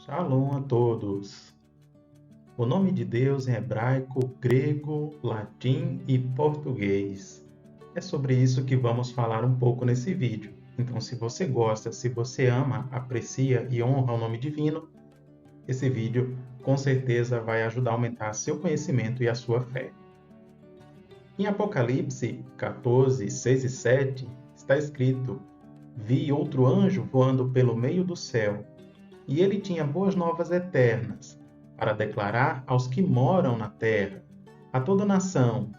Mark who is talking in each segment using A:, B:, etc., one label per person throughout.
A: Shalom a todos. O nome de Deus em hebraico, grego, latim e português. É sobre isso que vamos falar um pouco nesse vídeo. Então, se você gosta, se você ama, aprecia e honra o nome divino, esse vídeo com certeza vai ajudar a aumentar seu conhecimento e a sua fé. Em Apocalipse 14, 6 e 7, está escrito: Vi outro anjo voando pelo meio do céu, e ele tinha boas novas eternas, para declarar aos que moram na terra, a toda nação,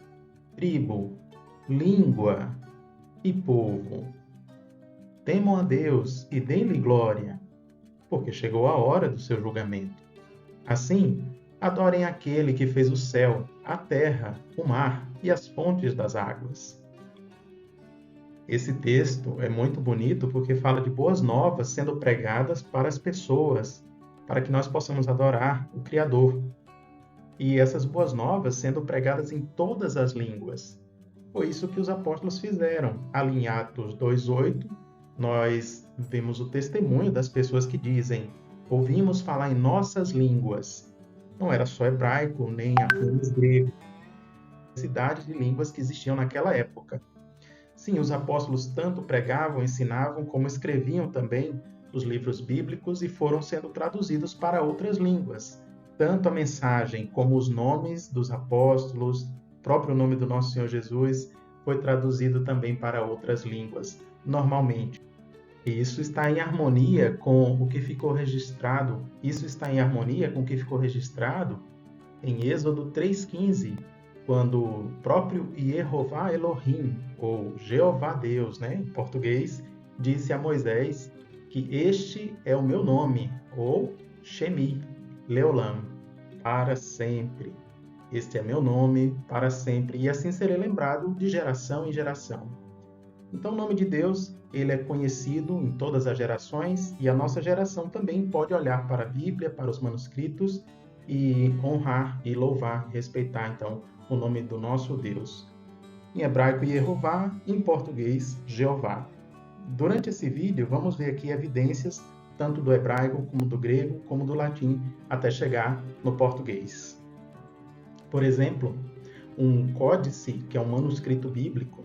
A: tribo, língua e povo. Temam a Deus e deem-lhe glória, porque chegou a hora do seu julgamento. Assim, adorem aquele que fez o céu, a terra, o mar e as fontes das águas. Esse texto é muito bonito porque fala de boas novas sendo pregadas para as pessoas, para que nós possamos adorar o Criador. E essas boas novas sendo pregadas em todas as línguas. Foi isso que os apóstolos fizeram. Ali em Atos 2:8, nós vemos o testemunho das pessoas que dizem: ouvimos falar em nossas línguas. Não era só hebraico, nem apenas grego. Diversidade de línguas que existiam naquela época. Sim, os apóstolos tanto pregavam, ensinavam, como escreviam também os livros bíblicos e foram sendo traduzidos para outras línguas. Tanto a mensagem como os nomes dos apóstolos, o próprio nome do nosso Senhor Jesus, foi traduzido também para outras línguas, normalmente. E isso está em harmonia com o que ficou registrado. Isso está em harmonia com o que ficou registrado em Êxodo 3:15, quando o próprio Yehová Elohim, ou Jeová Deus, em português, disse a Moisés que este é o meu nome, ou Shemi, Leolam, para sempre. Este é meu nome para sempre, e assim serei lembrado de geração em geração. Então, o nome de Deus, ele é conhecido em todas as gerações, e a nossa geração também pode olhar para a Bíblia, para os manuscritos, e honrar e louvar, respeitar, então, o nome do nosso Deus. Em hebraico, Yehová, em português, Jeová. Durante esse vídeo, vamos ver aqui evidências tanto do hebraico, como do grego, como do latim, até chegar no português. Por exemplo, um códice, que é um manuscrito bíblico,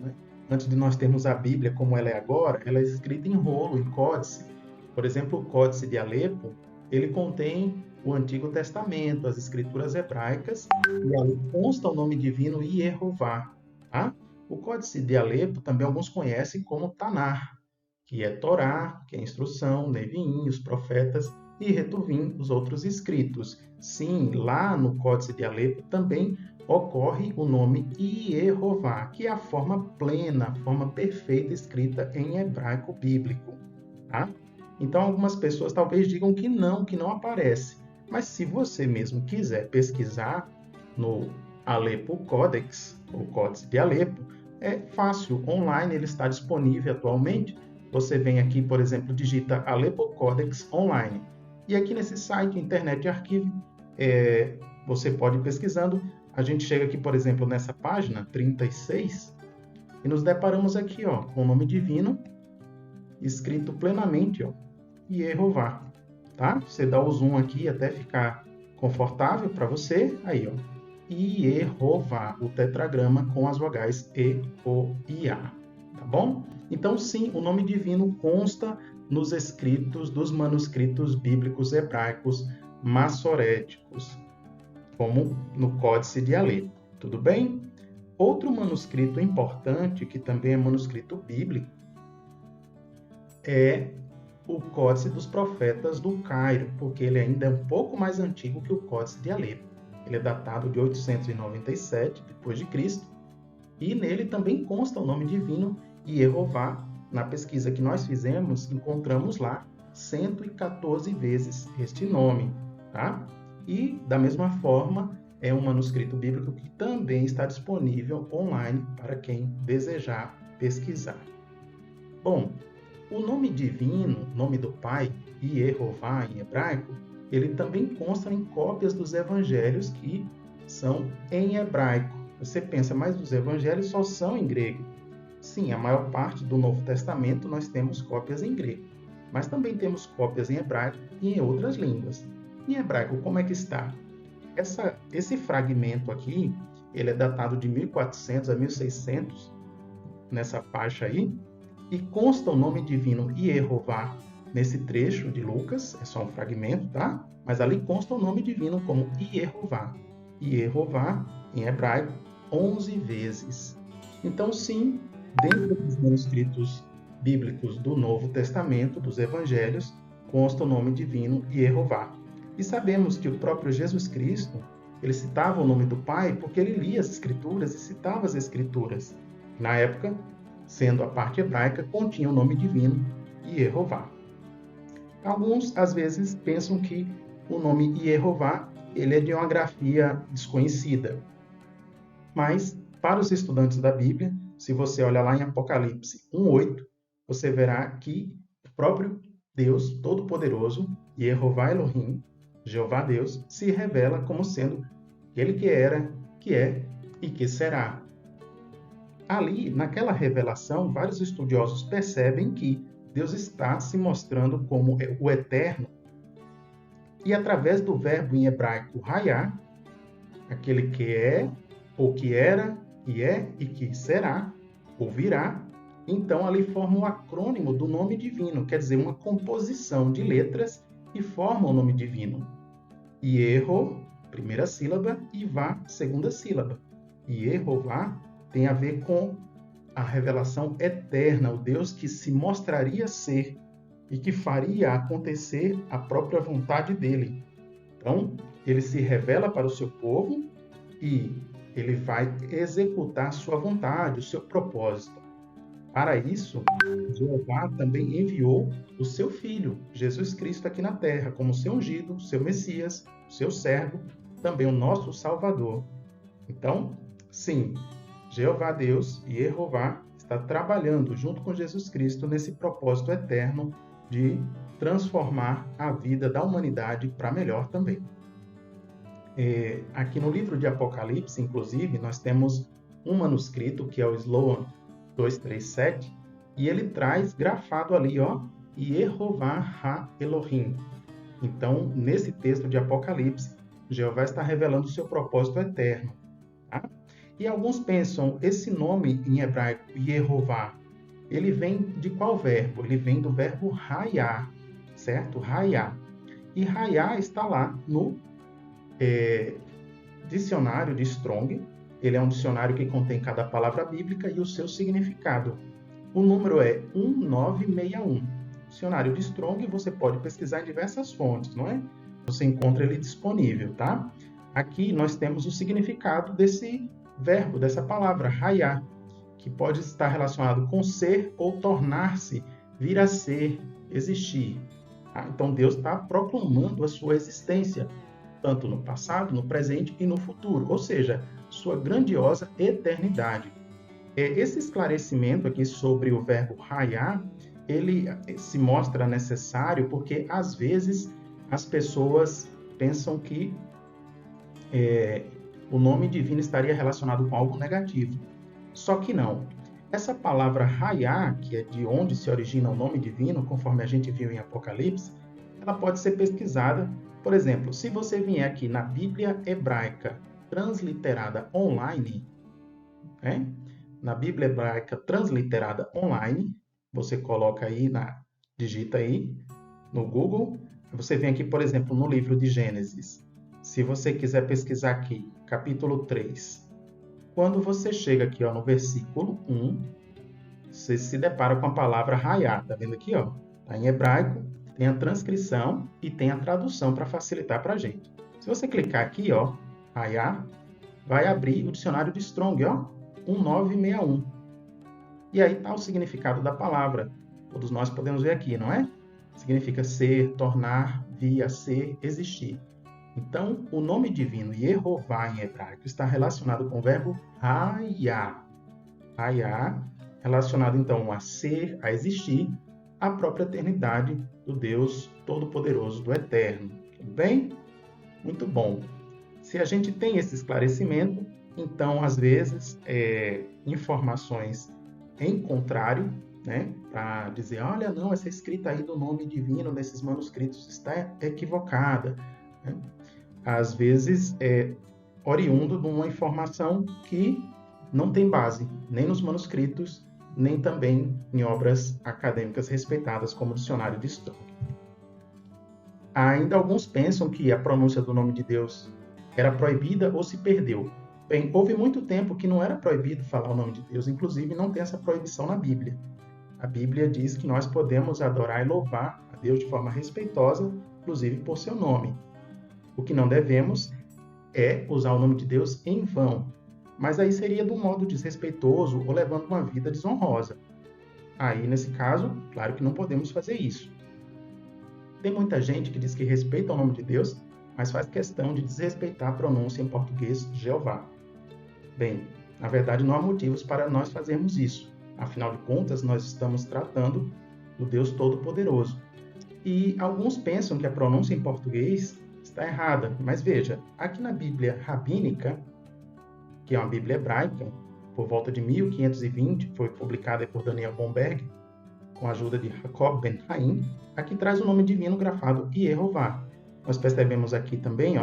A: antes de nós termos a Bíblia como ela é agora, ela é escrita em rolo, em códice. Por exemplo, o Códice de Alepo, ele contém o Antigo Testamento, as escrituras hebraicas, e ali consta o nome divino Yehová. Tá? O Códice de Alepo também alguns conhecem como Tanar, que é Torá, que é instrução, Neviim, os profetas, e Retuvim, os outros escritos. Sim, lá no Códice de Alepo também ocorre o nome Yehová, que é a forma plena, a forma perfeita escrita em hebraico bíblico. Tá? Então, algumas pessoas talvez digam que não aparece. Mas se você mesmo quiser pesquisar no Alepo Codex, o Códice de Alepo, é fácil, online, ele está disponível atualmente. Você vem aqui, por exemplo, digita Alepo Codex online. E aqui nesse site, Internet Archive, você pode ir pesquisando. A gente chega aqui, por exemplo, nessa página 36, e nos deparamos aqui com o nome divino, escrito plenamente, Yehová. Tá? Você dá o zoom aqui até ficar confortável para você. Aí, Yehová, o tetragrama com as vogais E, O e A. Tá bom? Então, sim, o nome divino consta nos escritos dos manuscritos bíblicos hebraicos massoréticos, como no Códice de Alepo. Tudo bem? Outro manuscrito importante, que também é manuscrito bíblico, é o Códice dos Profetas do Cairo, porque ele ainda é um pouco mais antigo que o Códice de Alepo. Ele é datado de 897 d.C. e nele também consta o nome divino Yehová. Na pesquisa que nós fizemos, encontramos lá 114 vezes este nome. Tá? E, da mesma forma, é um manuscrito bíblico que também está disponível online para quem desejar pesquisar. Bom, o nome divino, nome do Pai, Yehová em hebraico, ele também consta em cópias dos evangelhos que são em hebraico. Você pensa, mas os evangelhos só são em grego. Sim, a maior parte do Novo Testamento nós temos cópias em grego. mas também temos cópias em hebraico e em outras línguas. Em hebraico, como é que está? Esse fragmento aqui, ele é datado de 1400 a 1600, nessa faixa aí, e consta o nome divino Yehová nesse trecho de Lucas, é só um fragmento, tá? Mas ali consta o nome divino como Yehová. Yehová, em hebraico, 11 vezes. Então, sim, dentro dos manuscritos bíblicos do Novo Testamento, dos Evangelhos, consta o nome divino Yehová. E sabemos que o próprio Jesus Cristo, ele citava o nome do Pai porque ele lia as Escrituras e citava as Escrituras. Na época, sendo a parte hebraica, continha o nome divino Yehová. Alguns, às vezes, pensam que o nome Yehová ele é de uma grafia desconhecida. Mas, para os estudantes da Bíblia, se você olhar lá em Apocalipse 1:8, você verá que o próprio Deus Todo-Poderoso, Yehová Elohim, Jeová Deus, se revela como sendo aquele que era, que é e que será. Ali, naquela revelação, vários estudiosos percebem que Deus está se mostrando como o Eterno. E através do verbo em hebraico hayá, aquele que é, ou que era, que é e que será, ou virá, então ali forma um acrônimo do nome divino, quer dizer, uma composição de letras que formam o nome divino. Yeho, primeira sílaba, e Vá, segunda sílaba. Yehová tem a ver com a revelação eterna, o Deus que se mostraria ser e que faria acontecer a própria vontade dele. Então, ele se revela para o seu povo e ele vai executar sua vontade, o seu propósito. Para isso, Jeová também enviou o seu Filho, Jesus Cristo, aqui na terra, como seu ungido, seu Messias, seu servo, também o nosso Salvador. Então, sim, Jeová Deus e Yehová está trabalhando junto com Jesus Cristo nesse propósito eterno de transformar a vida da humanidade para melhor também. Aqui no livro de Apocalipse, inclusive, nós temos um manuscrito que é o Sloan 237 e ele traz grafado ali, ó, Yehová Ha-Elohim. Então, nesse texto de Apocalipse, Jeová está revelando o seu propósito eterno. Tá? E alguns pensam, esse nome em hebraico, Yehová, ele vem de qual verbo? Ele vem do verbo hayá, certo? Hayá. E hayá está lá no dicionário de Strong. Ele é um dicionário que contém cada palavra bíblica e o seu significado. O número é 1961. Dicionário de Strong você pode pesquisar em diversas fontes, não é? Você encontra ele disponível, tá? Aqui nós temos o significado desse verbo, dessa palavra, hayá, que pode estar relacionado com ser ou tornar-se, vir a ser, existir. Tá? Então Deus está proclamando a sua existência, tanto no passado, no presente e no futuro, ou seja, sua grandiosa eternidade. Esse esclarecimento aqui sobre o verbo hayá, ele se mostra necessário porque, às vezes, as pessoas pensam que o nome divino estaria relacionado com algo negativo. Só que não. Essa palavra hayá, que é de onde se origina o nome divino, conforme a gente viu em Apocalipse, ela pode ser pesquisada. Por exemplo, se você vier aqui na Bíblia Hebraica Transliterada Online, na Bíblia Hebraica Transliterada Online, você coloca aí, digita aí no Google, você vem aqui, por exemplo, no livro de Gênesis. Se você quiser pesquisar aqui, capítulo 3, quando você chega aqui, ó, no versículo 1, você se depara com a palavra hayá, tá vendo aqui, ó? Tá em hebraico, tem a transcrição e tem a tradução para facilitar para a gente. Se você clicar aqui, ó, hayá, vai abrir o dicionário de Strong, ó, 1961. E aí está o significado da palavra. Todos nós podemos ver aqui, não é? Significa ser, tornar, vir a ser, existir. Então, o nome divino Yehová em hebraico está relacionado com o verbo hayá. Hayá, relacionado então a ser, a existir, a própria eternidade do Deus Todo-Poderoso, do Eterno. Tudo bem? Muito bom. Se a gente tem esse esclarecimento, então, às vezes, informações em contrário, né, para dizer, olha, não, essa escrita aí do nome divino nesses manuscritos está equivocada, né? Às vezes é oriundo de uma informação que não tem base, nem nos manuscritos, nem também em obras acadêmicas respeitadas, como o Dicionário de Strong. Ainda alguns pensam que a pronúncia do nome de Deus era proibida ou se perdeu. Bem, houve muito tempo que não era proibido falar o nome de Deus, inclusive não tem essa proibição na Bíblia. A Bíblia diz que nós podemos adorar e louvar a Deus de forma respeitosa, inclusive por seu nome. O que não devemos é usar o nome de Deus em vão, mas aí seria de um modo desrespeitoso ou levando uma vida desonrosa. Aí, nesse caso, claro que não podemos fazer isso. Tem muita gente que diz que respeita o nome de Deus, mas faz questão de desrespeitar a pronúncia em português Jeová. Bem, na verdade não há motivos para nós fazermos isso. Afinal de contas, nós estamos tratando do Deus Todo-Poderoso. E alguns pensam que a pronúncia em português está errada, mas veja, aqui na Bíblia Rabínica, que é uma Bíblia hebraica, por volta de 1520, foi publicada por Daniel Bomberg, com a ajuda de Jacob Ben Haim, aqui traz o nome divino grafado Yehová. Nós percebemos aqui também,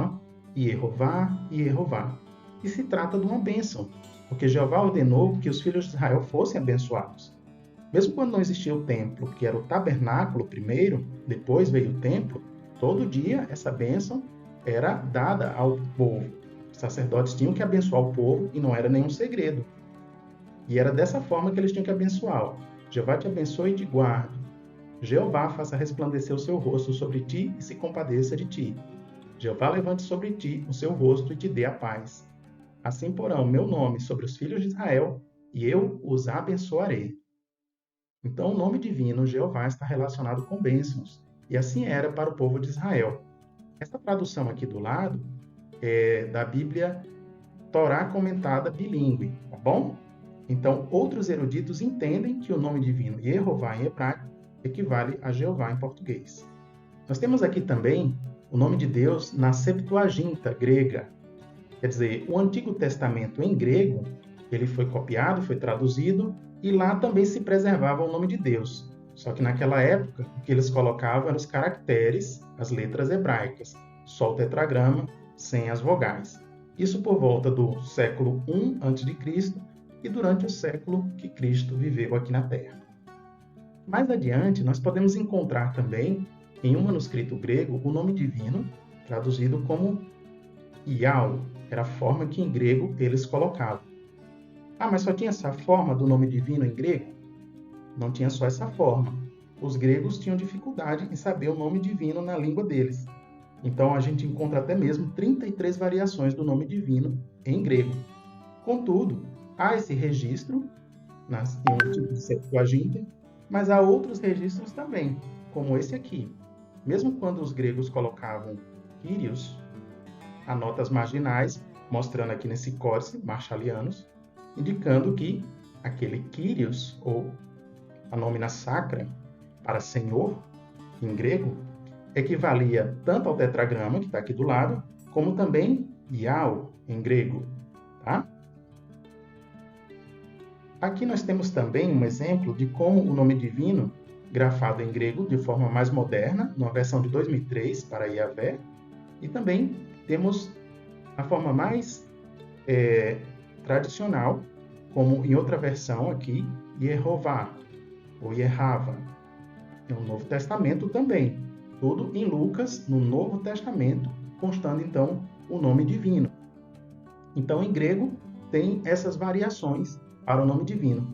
A: Yehová, Yehová. E se trata de uma bênção, porque Jeová ordenou que os filhos de Israel fossem abençoados. Mesmo quando não existia o templo, que era o tabernáculo primeiro, depois veio o templo, todo dia essa bênção era dada ao povo. Os sacerdotes tinham que abençoar o povo e não era nenhum segredo. E era dessa forma que eles tinham que abençoá-lo. Jeová te abençoe e te guarde. Jeová faça resplandecer o seu rosto sobre ti e se compadeça de ti. Jeová levante sobre ti o seu rosto e te dê a paz. Assim porão o meu nome sobre os filhos de Israel e eu os abençoarei. Então o nome divino Jeová está relacionado com bênçãos. E assim era para o povo de Israel. Essa tradução aqui do lado é da Bíblia Torá comentada bilíngue, tá bom? Então, outros eruditos entendem que o nome divino Yehová em hebraico equivale a Jeová em português. Nós temos aqui também o nome de Deus na Septuaginta grega. Quer dizer, o Antigo Testamento em grego, ele foi copiado, foi traduzido, e lá também se preservava o nome de Deus. Só que naquela época, o que eles colocavam eram os caracteres, as letras hebraicas, só o tetragrama, sem as vogais. Isso por volta do século I a.C., e durante o século que Cristo viveu aqui na Terra. Mais adiante, nós podemos encontrar também, em um manuscrito grego, o nome divino, traduzido como Iau, era a forma que em grego eles colocavam. Ah, mas só tinha essa forma do nome divino em grego? Não tinha só essa forma. Os gregos tinham dificuldade em saber o nome divino na língua deles. Então, a gente encontra até mesmo 33 variações do nome divino em grego. Contudo, há esse registro em um tipo de Septuaginta, mas há outros registros também, como esse aqui. Mesmo quando os gregos colocavam Kyrios, há notas marginais, mostrando aqui nesse códice Marshalianus, indicando que aquele Kyrios, ou a nômina sacra para Senhor, em grego, equivalia tanto ao tetragrama, que está aqui do lado, como também Iau, em grego. Tá? Aqui nós temos também um exemplo de como o nome divino, grafado em grego de forma mais moderna, numa versão de 2003 para Yahvé, e também temos a forma mais tradicional, como em outra versão aqui, Yehová, ou Yerhava. No Novo Testamento também, tudo em Lucas, no Novo Testamento, constando então o nome divino. Então, em grego, tem essas variações para o nome divino.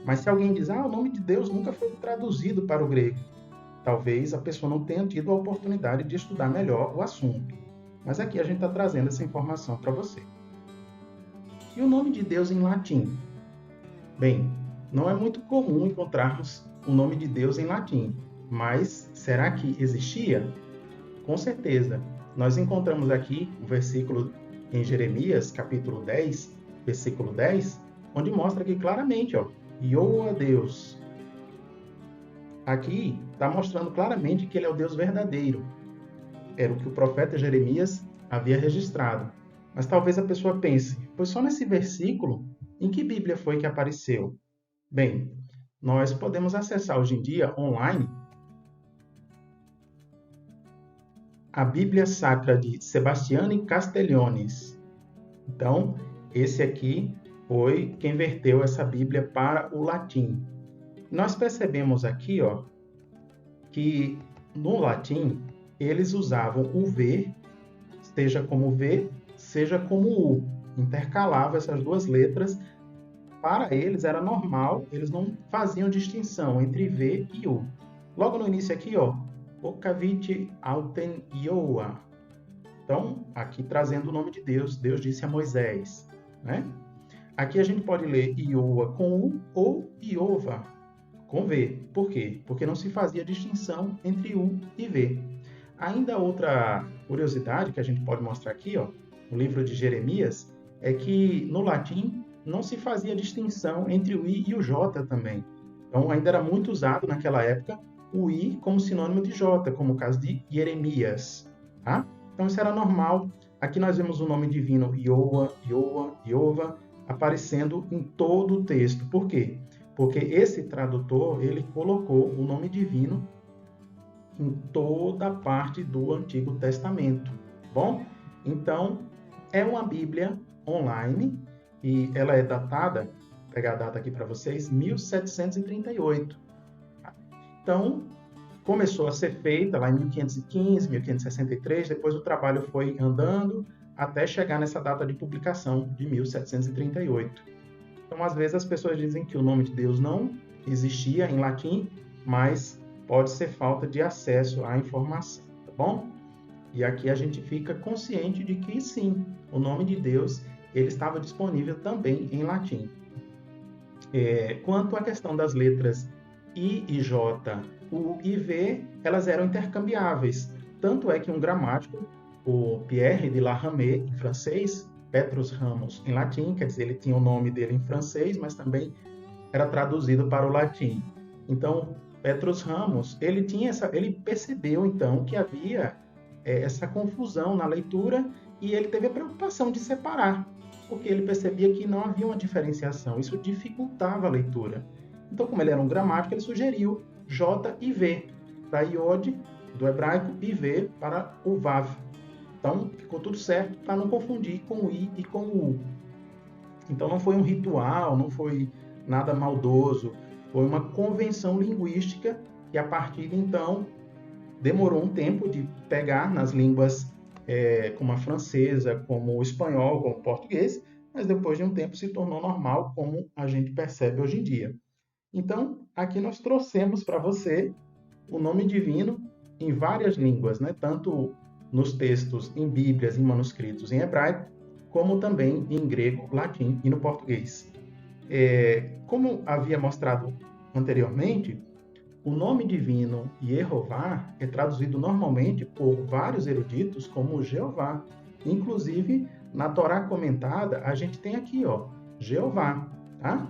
A: Mas se alguém diz, o nome de Deus nunca foi traduzido para o grego, talvez a pessoa não tenha tido a oportunidade de estudar melhor o assunto. Mas aqui a gente está trazendo essa informação para você. E o nome de Deus em latim? Bem, não é muito comum encontrarmos o nome de Deus em latim, mas será que existia? Com certeza. Nós encontramos aqui um versículo em Jeremias, capítulo 10, versículo 10, onde mostra aqui claramente, Yoa Deus. Aqui está mostrando claramente que ele é o Deus verdadeiro. Era o que o profeta Jeremias havia registrado. Mas talvez a pessoa pense, pois só nesse versículo, em que Bíblia foi que apareceu? Bem, nós podemos acessar hoje em dia online a Bíblia Sacra de Sebastiani Castiglionis. Então, esse aqui foi quem verteu essa Bíblia para o latim. Nós percebemos aqui, que no latim eles usavam o V, seja como V, seja como U. Intercalavam essas duas letras. Para eles era normal, eles não faziam distinção entre V e U. Logo no início aqui, Ocavite Auten Ioa. Então, aqui trazendo o nome de Deus, Deus disse a Moisés, né? Aqui a gente pode ler Ioa com U ou Iova com V. Por quê? Porque não se fazia distinção entre U e V. Ainda outra curiosidade que a gente pode mostrar aqui, no livro de Jeremias, é que no latim não se fazia distinção entre o I e o J também. Então, ainda era muito usado naquela época o I como sinônimo de J, como o caso de Jeremias. Tá? Então, isso era normal. Aqui nós vemos o nome divino Ioa, Ioa, Iova, aparecendo em todo o texto. Por quê? Porque esse tradutor, ele colocou o nome divino em toda a parte do Antigo Testamento. Bom, então, é uma Bíblia online e ela é datada, vou pegar a data aqui para vocês, 1738. Então, começou a ser feita lá em 1515, 1563, depois o trabalho foi andando até chegar nessa data de publicação de 1738. Então, às vezes as pessoas dizem que o nome de Deus não existia em latim, mas pode ser falta de acesso à informação, tá bom? E aqui a gente fica consciente de que sim, o nome de Deus ele estava disponível também em latim. Quanto à questão das letras I e J, U e V, elas eram intercambiáveis. Tanto é que um gramático, o Pierre de la Ramée, em francês, Petrus Ramos em latim, quer dizer, ele tinha o nome dele em francês, mas também era traduzido para o latim. Então, Petrus Ramos, ele percebeu então que havia essa confusão na leitura e ele teve a preocupação de separar, porque ele percebia que não havia uma diferenciação, isso dificultava a leitura. Então, como ele era um gramático, ele sugeriu J e V, para Iod, do hebraico, e V para o Vav. Então, ficou tudo certo para não confundir com o I e com o U. Então, não foi um ritual, não foi nada maldoso, foi uma convenção linguística que, a partir de então, demorou um tempo de pegar nas línguas como a francesa, como o espanhol, como o português, mas depois de um tempo se tornou normal, como a gente percebe hoje em dia. Então, aqui nós trouxemos para você o nome divino em várias línguas, né? Tanto nos textos em Bíblias, em manuscritos em hebraico, como também em grego, latim e no português. Como havia mostrado anteriormente, o nome divino Yehová é traduzido normalmente por vários eruditos como Jeová. Inclusive, na Torá comentada, a gente tem aqui, Jeová, tá?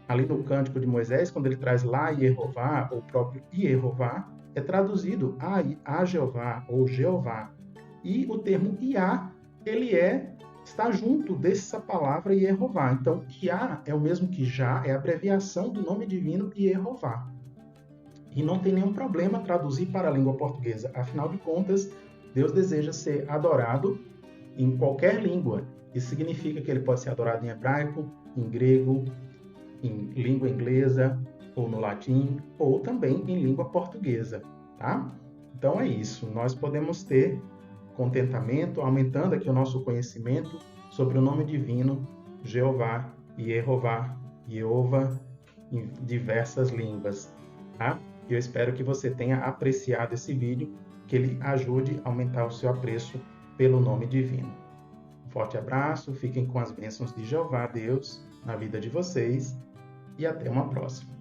A: Ali no Cântico de Moisés, quando ele traz lá Yehová, ou próprio Yehová, é traduzido a Jeová, ou Jeová. E o termo Iá, ele está junto dessa palavra Yehová. Então, Iá é o mesmo que Já, é a abreviação do nome divino Yehová. E não tem nenhum problema traduzir para a língua portuguesa. Afinal de contas, Deus deseja ser adorado em qualquer língua. Isso significa que ele pode ser adorado em hebraico, em grego, em língua inglesa, ou no latim, ou também em língua portuguesa, tá? Então é isso. Nós podemos ter contentamento, aumentando aqui o nosso conhecimento sobre o nome divino Jeová, Yehová, Yehová, em diversas línguas, tá? Eu espero que você tenha apreciado esse vídeo, que ele ajude a aumentar o seu apreço pelo nome divino. Um forte abraço, fiquem com as bênçãos de Jeová, Deus, na vida de vocês, e até uma próxima.